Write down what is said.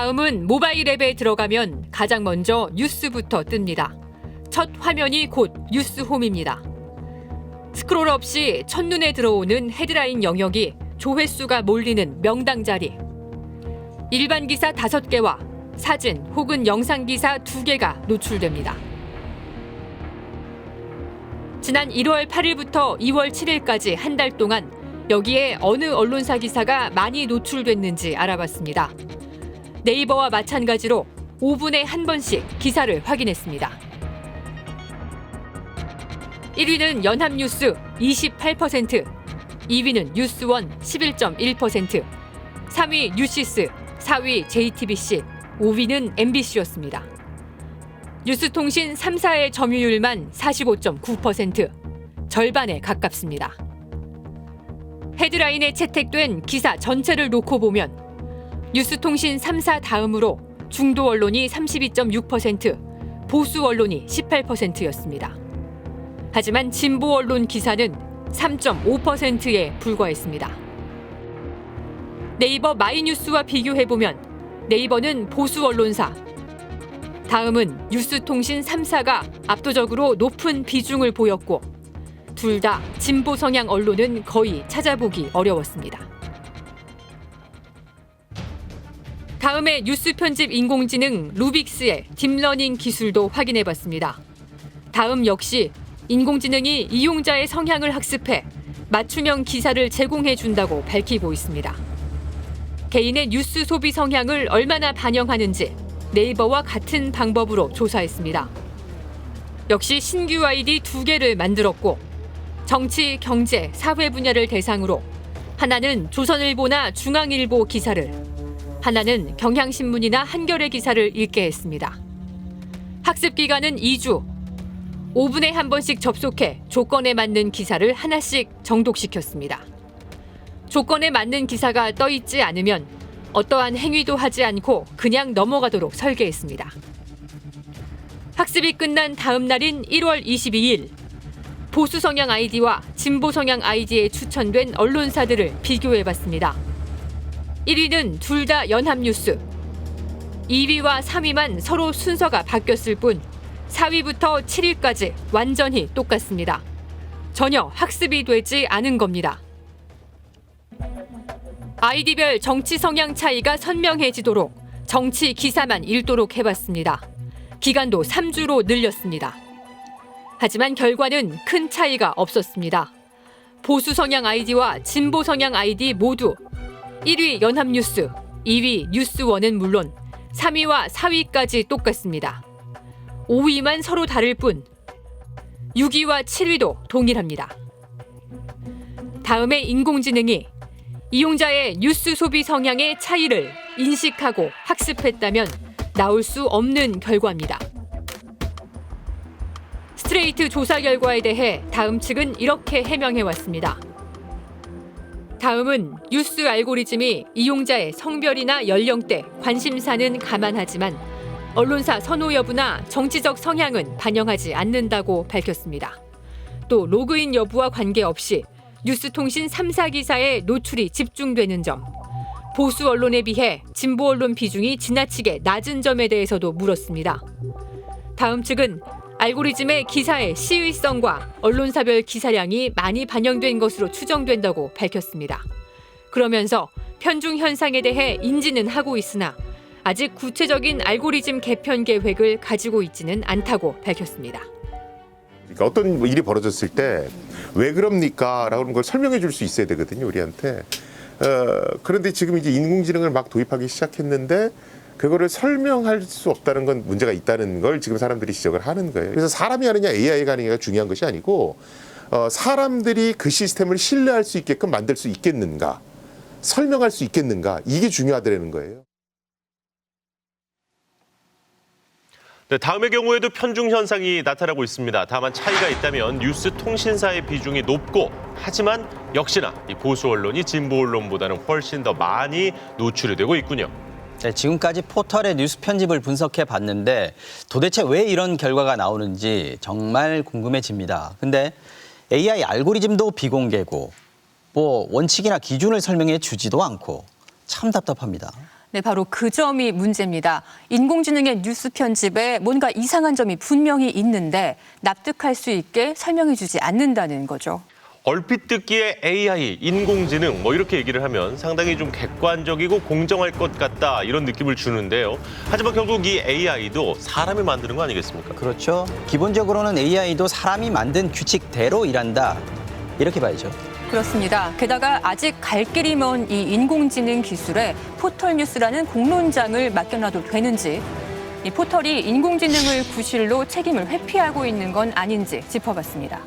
다음은 모바일 앱에 들어가면 가장 먼저 뉴스부터 뜹니다. 첫 화면이 곧 뉴스홈입니다. 스크롤 없이 첫눈에 들어오는 헤드라인 영역이 조회수가 몰리는 명당 자리. 일반 기사 5개와 사진 혹은 영상 기사 2개가 노출됩니다. 지난 1월 8일부터 2월 7일까지 한 달 동안 여기에 어느 언론사 기사가 많이 노출됐는지 알아봤습니다. 네이버와 마찬가지로 5분에 한 번씩 기사를 확인했습니다. 1위는 연합뉴스 28%, 2위는 뉴스원 11.1%, 3위 뉴시스, 4위 JTBC, 5위는 MBC였습니다. 뉴스통신 3사의 점유율만 45.9%, 절반에 가깝습니다. 헤드라인에 채택된 기사 전체를 놓고 보면 뉴스통신 3사 다음으로 중도 언론이 32.6%, 보수 언론이 18%였습니다. 하지만 진보 언론 기사는 3.5%에 불과했습니다. 네이버 마이뉴스와 비교해보면 네이버는 보수 언론사, 다음은 뉴스통신 3사가 압도적으로 높은 비중을 보였고 둘 다 진보 성향 언론은 거의 찾아보기 어려웠습니다. 다음에 뉴스 편집 인공지능 루빅스의 딥러닝 기술도 확인해봤습니다. 다음 역시 인공지능이 이용자의 성향을 학습해 맞춤형 기사를 제공해준다고 밝히고 있습니다. 개인의 뉴스 소비 성향을 얼마나 반영하는지 네이버와 같은 방법으로 조사했습니다. 역시 신규 아이디 2개를 만들었고 정치, 경제, 사회 분야를 대상으로 하나는 조선일보나 중앙일보 기사를, 하나는 경향신문이나 한겨레 기사를 읽게 했습니다. 학습 기간은 2주, 5분에 한 번씩 접속해 조건에 맞는 기사를 하나씩 정독시켰습니다. 조건에 맞는 기사가 떠 있지 않으면 어떠한 행위도 하지 않고 그냥 넘어가도록 설계했습니다. 학습이 끝난 다음 날인 1월 22일, 보수 성향 아이디와 진보 성향 아이디에 추천된 언론사들을 비교해봤습니다. 1위는 둘 다 연합뉴스, 2위와 3위만 서로 순서가 바뀌었을 뿐 4위부터 7위까지 완전히 똑같습니다. 전혀 학습이 되지 않은 겁니다. 아이디별 정치 성향 차이가 선명해지도록 정치 기사만 읽도록 해봤습니다. 기간도 3주로 늘렸습니다. 하지만 결과는 큰 차이가 없었습니다. 보수 성향 아이디와 진보 성향 아이디 모두 1위 연합뉴스, 2위 뉴스원은 물론 3위와 4위까지 똑같습니다. 5위만 서로 다를 뿐 6위와 7위도 동일합니다. 다음에 인공지능이 이용자의 뉴스 소비 성향의 차이를 인식하고 학습했다면 나올 수 없는 결과입니다. 스트레이트 조사 결과에 대해 다음 측은 이렇게 해명해왔습니다. 다음은 뉴스 알고리즘이 이용자의 성별이나 연령대, 관심사는 감안하지만 언론사 선호 여부나 정치적 성향은 반영하지 않는다고 밝혔습니다. 또 로그인 여부와 관계없이 뉴스통신 3사 기사에 노출이 집중되는 점, 보수 언론에 비해 진보 언론 비중이 지나치게 낮은 점에 대해서도 물었습니다. 다음 측은 알고리즘의 기사의 시의성과 언론사별 기사량이 많이 반영된 것으로 추정된다고 밝혔습니다. 그러면서 편중 현상에 대해 인지는 하고 있으나 아직 구체적인 알고리즘 개편 계획을 가지고 있지는 않다고 밝혔습니다. 그러니까 어떤 일이 벌어졌을 때 왜 그럽니까? 라고 하는 걸 설명해 줄 수 있어야 되거든요, 우리한테. 그런데 지금 이제 인공지능을 막 도입하기 시작했는데 그거를 설명할 수 없다는 건 문제가 있다는 걸 지금 사람들이 지적을 하는 거예요. 그래서 사람이 하느냐 AI가 하느냐가 중요한 것이 아니고 사람들이 그 시스템을 신뢰할 수 있게끔 만들 수 있겠는가, 설명할 수 있겠는가, 이게 중요하다는 거예요. 네, 다음의 경우에도 편중 현상이 나타나고 있습니다. 다만 차이가 있다면 뉴스 통신사의 비중이 높고 하지만 역시나 이 보수 언론이 진보 언론보다는 훨씬 더 많이 노출이 되고 있군요. 네, 지금까지 포털의 뉴스 편집을 분석해 봤는데 도대체 왜 이런 결과가 나오는지 정말 궁금해집니다. 근데 AI 알고리즘도 비공개고 뭐 원칙이나 기준을 설명해 주지도 않고 참 답답합니다. 네, 바로 그 점이 문제입니다. 인공지능의 뉴스 편집에 뭔가 이상한 점이 분명히 있는데 납득할 수 있게 설명해주지 않는다는 거죠. 얼핏 듣기에 AI, 인공지능 뭐 이렇게 얘기를 하면 상당히 좀 객관적이고 공정할 것 같다 이런 느낌을 주는데요. 하지만 결국 이 AI도 사람이 만드는 거 아니겠습니까? 그렇죠. 기본적으로는 AI도 사람이 만든 규칙대로 일한다. 이렇게 봐야죠. 그렇습니다. 게다가 아직 갈 길이 먼 이 인공지능 기술에 포털뉴스라는 공론장을 맡겨놔도 되는지, 이 포털이 인공지능을 구실로 책임을 회피하고 있는 건 아닌지 짚어봤습니다.